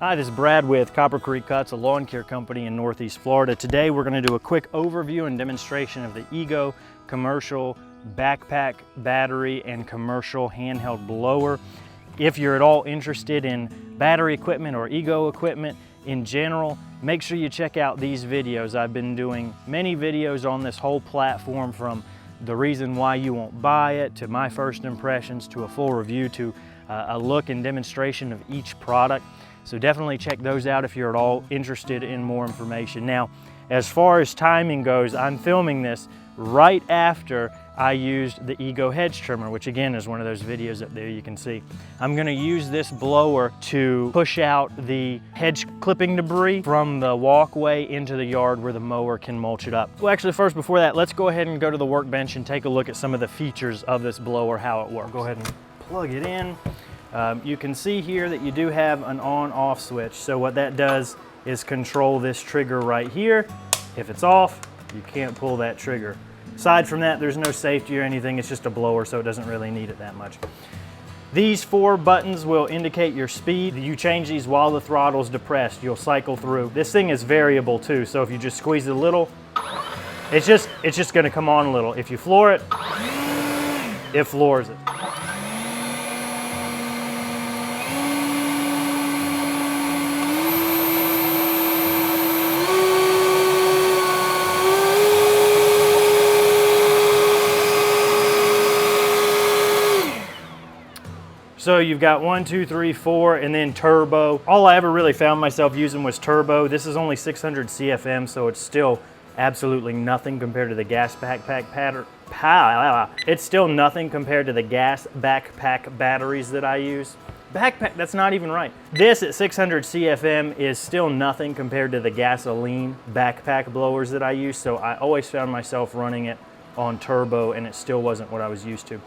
Hi, this is Brad with Copper Creek Cuts, a lawn care company in Northeast Florida. Today we're going to do a quick overview and demonstration of the Ego commercial backpack battery and commercial handheld blower. If you're at all interested in battery equipment or Ego equipment in general, make sure you check out these videos. I've been doing many videos on this whole platform, from the reason why you won't buy it, to my first impressions, to a full review, to a look and demonstration of each product. So definitely check those out if you're at all interested in more information. Now, as far as timing goes, I'm filming this right after I used the Ego hedge trimmer, which again is one of those videos up there you can see. I'm gonna use this blower to push out the hedge clipping debris from the walkway into the yard where the mower can mulch it up. Well, actually first, before that, let's go ahead and go to the workbench and take a look at some of the features of this blower, how it works. Go ahead and plug it in. You can see here that you do have an on-off switch. So what that does is control this trigger right here. If it's off, you can't pull that trigger. Aside from that, there's no safety or anything. It's just a blower, so it doesn't really need it that much. These 4 buttons will indicate your speed. You change these while the throttle's depressed. You'll cycle through. This thing is variable too, so if you just squeeze it a little, it's just gonna come on a little. If you floor it, it floors it. So you've got 1, 2, 3, 4, and then turbo. All I ever really found myself using was turbo. This is only 600 CFM, so it's still absolutely nothing compared to the gas backpack pattern. It's still nothing compared to the gas backpack batteries that I use. Backpack, that's not even right. This at 600 CFM is still nothing compared to the gasoline backpack blowers that I use, so I always found myself running it on turbo, and it still wasn't what I was used to.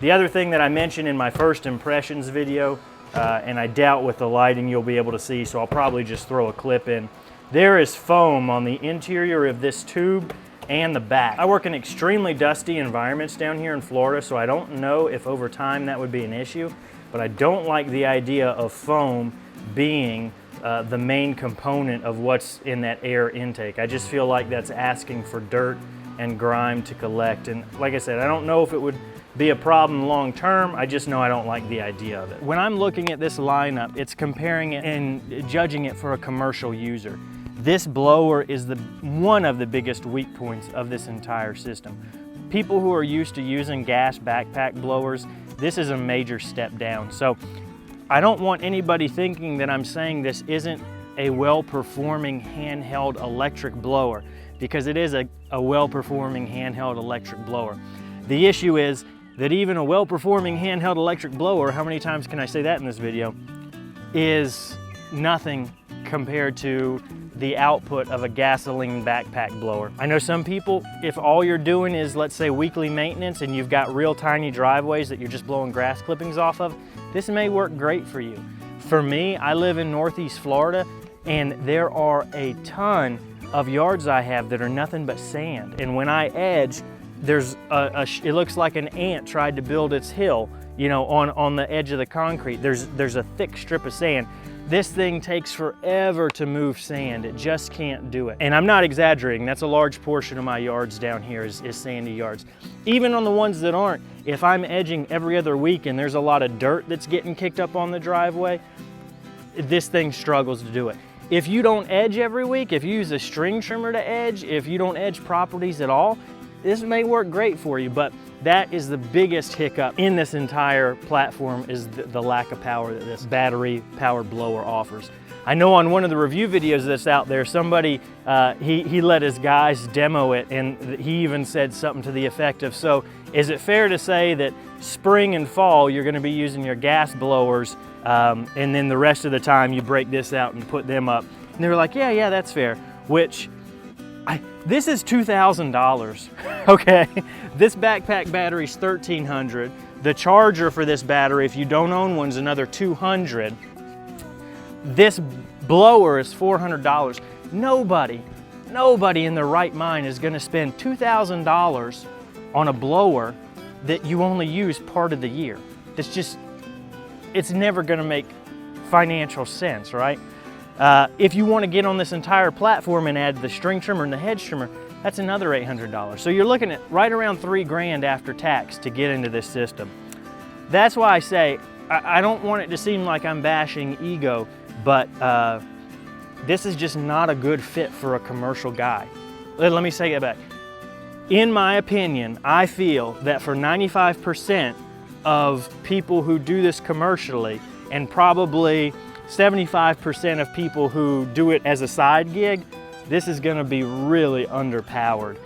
The other thing that I mentioned in my first impressions video, and I doubt with the lighting you'll be able to see, so I'll probably just throw a clip in. There is foam on the interior of this tube and the back. I work in extremely dusty environments down here in Florida, so I don't know if over time that would be an issue, but I don't like the idea of foam being the main component of what's in that air intake. I just feel like that's asking for dirt and grime to collect, and like I said, I don't know if it would be a problem long term. I just know I don't like the idea of it. When I'm looking at this lineup, it's comparing it and judging it for a commercial user. This blower is one of the biggest weak points of this entire system. People who are used to using gas backpack blowers, this is a major step down. So I don't want anybody thinking that I'm saying this isn't a well-performing handheld electric blower, because it is a well-performing handheld electric blower. The issue is that even a well-performing handheld electric blower, how many times can I say that in this video, is nothing compared to the output of a gasoline backpack blower. I know some people, if all you're doing is, let's say, weekly maintenance, and you've got real tiny driveways that you're just blowing grass clippings off of, this may work great for you. For me, I live in Northeast Florida, and there are a ton of yards I have that are nothing but sand. And when I edge, there's it looks like an ant tried to build its hill, you know, on the edge of the concrete. There's a thick strip of sand. This thing takes forever to move sand. It just can't do it. And I'm not exaggerating. That's a large portion of my yards down here is sandy yards. Even on the ones that aren't, if I'm edging every other week and there's a lot of dirt that's getting kicked up on the driveway, this thing struggles to do it. If you don't edge every week, if you use a string trimmer to edge, if you don't edge properties at all, this may work great for you, but that is the biggest hiccup in this entire platform, is the lack of power that this battery powered blower offers. I know on one of the review videos that's out there, somebody, he let his guys demo it, and he even said something to the effect of, so is it fair to say that spring and fall you're gonna be using your gas blowers, and then the rest of the time you break this out and put them up? And they were like, yeah, that's fair, which, this is $2,000, okay? This backpack battery's $1,300. The charger for this battery, if you don't own one, is another $200. This blower is $400. Nobody in their right mind is gonna spend $2,000 on a blower that you only use part of the year. It's never gonna make financial sense, right? If you want to get on this entire platform and add the string trimmer and the hedge trimmer, that's another $800. So you're looking at right around 3 grand after tax to get into this system. That's why I say, I don't want it to seem like I'm bashing ego, but this is just not a good fit for a commercial guy. Let me say it back. In my opinion, I feel that for 95% of people who do this commercially, and probably 75% of people who do it as a side gig, this is gonna be really underpowered.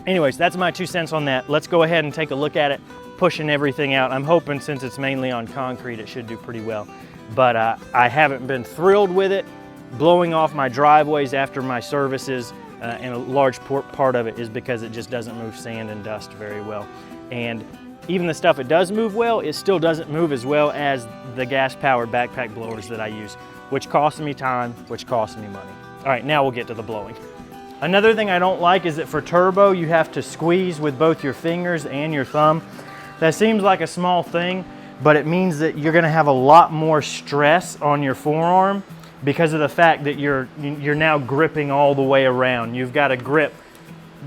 Anyways, that's my 2 cents on that. Let's go ahead and take a look at it, pushing everything out. I'm hoping since it's mainly on concrete, it should do pretty well. But I haven't been thrilled with it. Blowing off my driveways after my services, and a large part of it is because it just doesn't move sand and dust very well. And even the stuff it does move well, it still doesn't move as well as the gas-powered backpack blowers that I use, which costs me time, which costs me money. All right, now we'll get to the blowing. Another thing I don't like is that for turbo, you have to squeeze with both your fingers and your thumb. That seems like a small thing, but it means that you're gonna have a lot more stress on your forearm because of the fact that you're now gripping all the way around. You've got to grip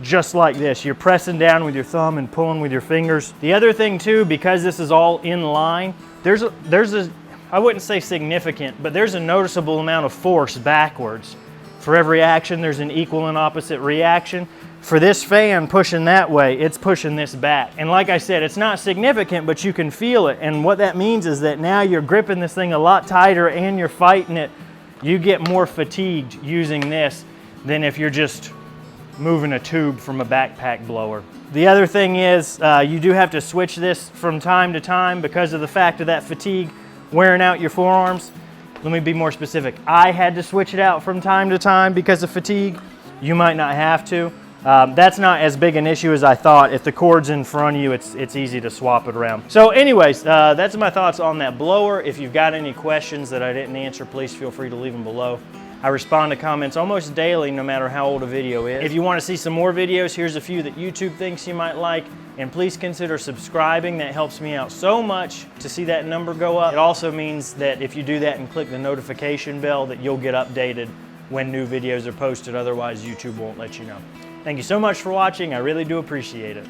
just like this. You're pressing down with your thumb and pulling with your fingers. The other thing too, because this is all in line, there's a, I wouldn't say significant, but there's a noticeable amount of force backwards. For every action, there's an equal and opposite reaction. For this fan pushing that way, it's pushing this back. And like I said, it's not significant, but you can feel it. And what that means is that now you're gripping this thing a lot tighter and you're fighting it. You get more fatigued using this than if you're just moving a tube from a backpack blower. The other thing is you do have to switch this from time to time because of the fact of that fatigue wearing out your forearms. Let me be more specific. I had to switch it out from time to time because of fatigue. You might not have to. That's not as big an issue as I thought. If the cord's in front of you, it's easy to swap it around. So anyways, that's my thoughts on that blower. If you've got any questions that I didn't answer, please feel free to leave them below. I respond to comments almost daily, no matter how old a video is. If you want to see some more videos, here's a few that YouTube thinks you might like. And please consider subscribing. That helps me out so much to see that number go up. It also means that if you do that and click the notification bell, that you'll get updated when new videos are posted. Otherwise, YouTube won't let you know. Thank you so much for watching. I really do appreciate it.